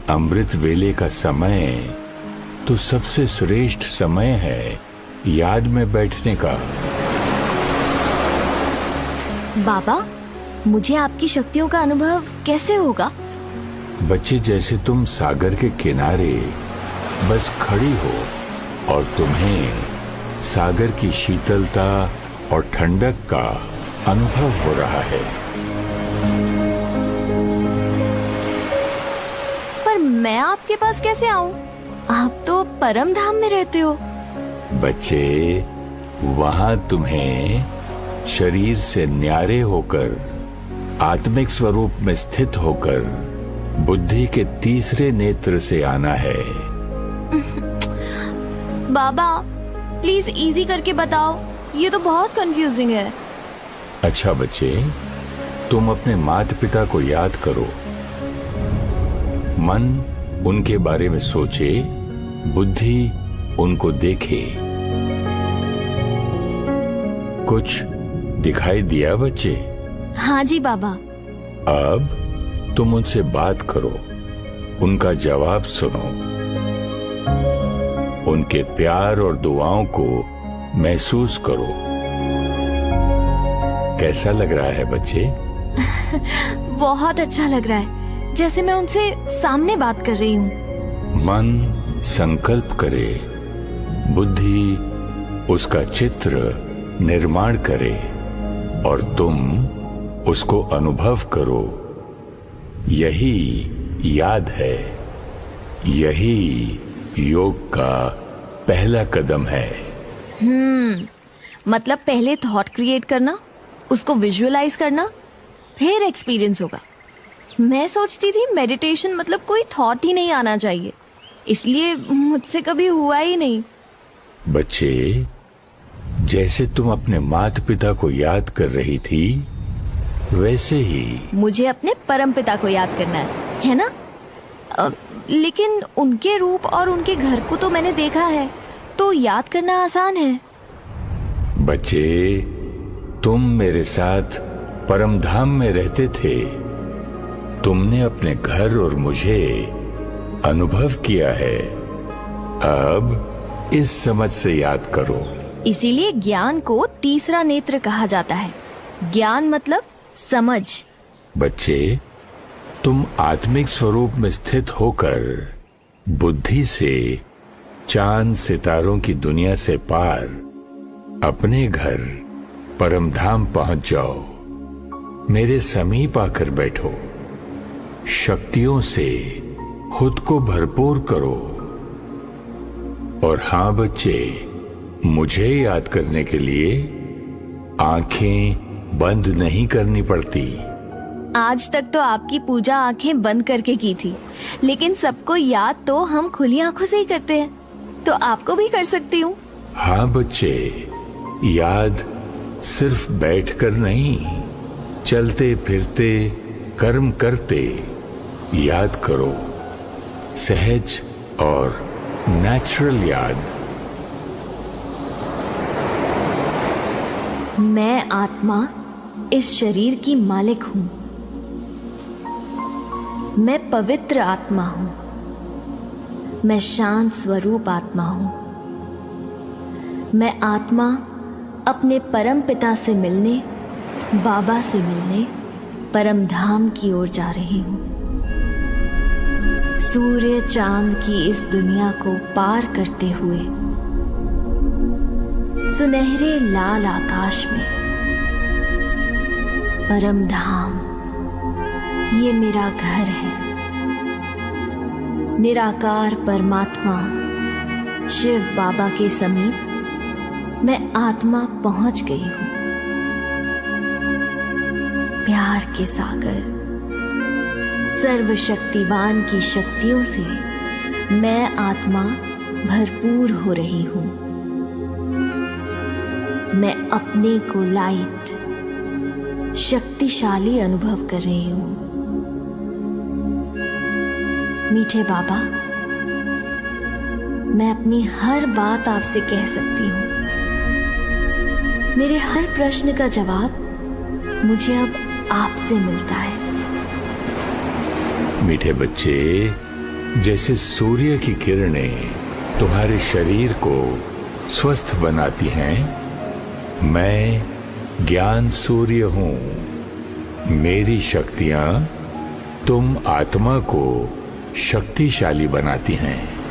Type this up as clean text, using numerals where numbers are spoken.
अमृत वेले का समय तो सबसे श्रेष्ठ समय है याद में बैठने का। बाबा, मुझे आपकी शक्तियों का अनुभव कैसे होगा? बच्चे, जैसे तुम सागर के किनारे बस खड़ी हो और तुम्हें सागर की शीतलता और ठंडक का अनुभव हो रहा है। पर मैं आपके पास कैसे आऊं? आप तो परम धाम में रहते हो। बच्चे, वहां तुम्हें शरीर से न्यारे होकर, आत्मिक स्वरूप में स्थित होकर, बुद्धि के तीसरे नेत्र से आना है। बाबा, प्लीज इजी करके बताओ, ये तो बहुत कंफ्यूजिंग है। अच्छा बच्चे, तुम अपने माता पिता को याद करो। मन उनके बारे में सोचे, बुद्धि उनको देखे। कुछ दिखाई दिया बच्चे? हाँ जी बाबा। अब तुम उनसे बात करो, उनका जवाब सुनो, उनके प्यार और दुआओं को महसूस करो। कैसा लग रहा है बच्चे? बहुत अच्छा लग रहा है, जैसे मैं उनसे सामने बात कर रही हूँ। मन संकल्प करे, बुद्धि उसका चित्र निर्माण करे और तुम उसको अनुभव करो। यही याद है, यही योग का पहला कदम है। मतलब पहले थॉट क्रिएट करना, उसको विजुअलाइज करना, फिर एक्सपीरियंस होगा। मैं सोचती थी मेडिटेशन मतलब कोई थॉट ही नहीं आना चाहिए, इसलिए मुझसे कभी हुआ ही नहीं। बच्चे, जैसे तुम अपने माता पिता को याद कर रही थी, वैसे ही मुझे अपने परम पिता को याद करना है ना? लेकिन उनके रूप और उनके घर को तो मैंने देखा है, तो याद करना आसान है। बच्चे, तुम मेरे साथ परम धाम में रहते थे। तुमने अपने घर और मुझे अनुभव किया है। अब इस समझ से याद करो। इसीलिए ज्ञान को तीसरा नेत्र कहा जाता है। ज्ञान मतलब समझ। बच्चे, तुम आत्मिक स्वरूप में स्थित होकर बुद्धि से चांद सितारों की दुनिया से पार अपने घर परम धाम पहुंच जाओ। मेरे समीप आकर बैठो, शक्तियों से खुद को भरपूर करो। और हाँ बच्चे, मुझे याद करने के लिए आंखें बंद नहीं करनी पड़ती। आज तक तो आपकी पूजा आंखें बंद करके की थी, लेकिन सबको याद तो हम खुली आंखों से ही करते हैं, तो आपको भी कर सकती हूँ। हाँ बच्चे, याद सिर्फ बैठकर नहीं, चलते फिरते कर्म करते याद करो। सहज और नेचुरल याद। मैं आत्मा इस शरीर की मालिक हूँ। मैं पवित्र आत्मा हूँ। मैं शांत स्वरूप आत्मा हूँ। मैं आत्मा अपने परम पिता से मिलने, बाबा से मिलने परम धाम की ओर जा रही हूँ। सूर्य चांद की इस दुनिया को पार करते हुए सुनहरे लाल आकाश में परम धाम, ये मेरा घर है। निराकार परमात्मा शिव बाबा के समीप मैं आत्मा पहुंच गई हूँ। प्यार के सागर सर्वशक्तिवान की शक्तियों से मैं आत्मा भरपूर हो रही हूँ। मैं अपने को लाइट, शक्तिशाली अनुभव कर रही हूँ। मीठे बाबा, मैं अपनी हर बात आपसे कह सकती हूँ। मेरे हर प्रश्न का जवाब मुझे अब आपसे मिलता है। मीठे बच्चे, जैसे सूर्य की किरणें तुम्हारे शरीर को स्वस्थ बनाती हैं, मैं ज्ञान सूर्य हूं। मेरी शक्तियां तुम आत्मा को शक्तिशाली बनाती हैं।